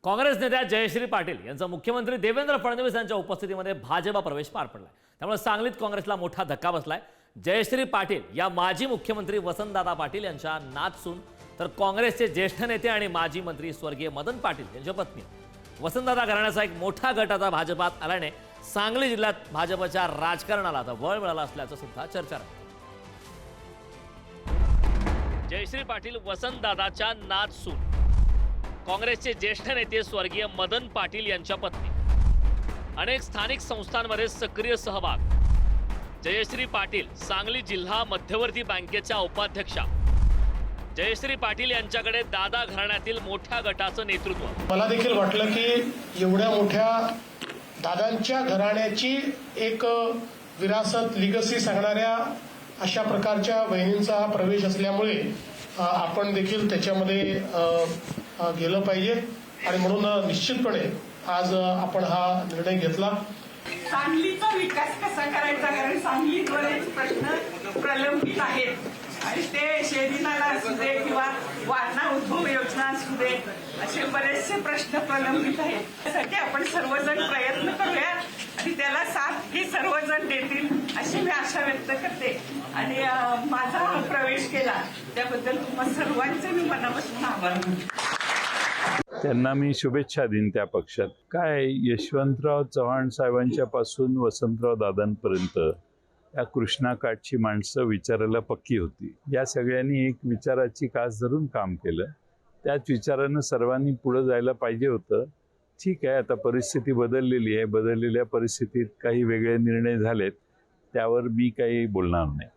काँग्रेस नेत्या जयश्री पाटील यांचा मुख्यमंत्री देवेंद्र फडणवीस यांच्या उपस्थितीमध्ये भाजपा प्रवेश पार पडलाय। त्यामुळे सांगलीत काँग्रेसला मोठा धक्का बसलाय। जयश्री पाटील या माजी मुख्यमंत्री वसंतदादा पाटील यांच्या नातसून तर काँग्रेसचे ज्येष्ठ नेते आणि माजी मंत्री स्वर्गीय मदन पाटील यांच्या पत्नी वसंतदादा घराण्याचा एक मोठा गट आता भाजपात आल्याने सांगली जिल्ह्यात भाजपच्या राजकारणाला आता बळ मिळालं असल्याचं सुद्धा चर्चा आहे। जयश्री पाटील वसंतदादाच्या नातसून काँग्रेसचे ज्येष्ठ नेते स्वर्गीय मदन पाटील यांच्या पत्नी अनेक स्थानिक संस्थांमध्ये सक्रिय सहभाग। जयश्री पाटील सांगली जिल्हा मध्यवर्ती बँकेच्या उपाध्यक्षा जयश्री पाटील यांच्याकडे दादा घराण्यातील मोठ्या गटाचं नेतृत्व। मला देखील वाटलं की एवढ्या मोठ्या दादांच्या घराण्याची एक विरासत लिगसी सांगणाऱ्या अशा प्रकारच्या बहिणींचा हा प्रवेश असल्यामुळे आपण देखील त्याच्यामध्ये गेलं पाहिजे आणि म्हणून निश्चितपणे आज आपण हा निर्णय घेतला। सांगलीचा विकास कसा करायचा, कारण सांगलीत बरेच प्रश्न प्रलंबित आहेत आणि ते शेतीनाला असू दे किंवा वारणा उद्भव योजना असू दे, असे बरेचसे प्रश्न प्रलंबित आहेत। त्यासाठी आपण सर्वजण प्रयत्न करूया आणि त्याला साथ ही सर्वजण देतील अशी मी आशा व्यक्त करते। आणि माझा हा प्रवेश केला त्याबद्दल तुम्हा सर्वांचे मी मनापासून आभार मानते। त्यांना मी शुभेच्छा देईन त्या पक्षात। काय यशवंतराव चव्हाण साहेबांच्या पासून वसंतराव दादांपर्यंत या कृष्णाकाठची माणसं विचारायला पक्की होती। या सगळ्यांनी एक विचाराची कास धरून काम केलं। त्याच विचारानं सर्वांनी पुढे जायला पाहिजे होतं। ठीक आहे, आता परिस्थिती बदललेली आहे। बदललेल्या परिस्थितीत काही वेगळे निर्णय झालेत, त्यावर मी काही बोलणार नाही।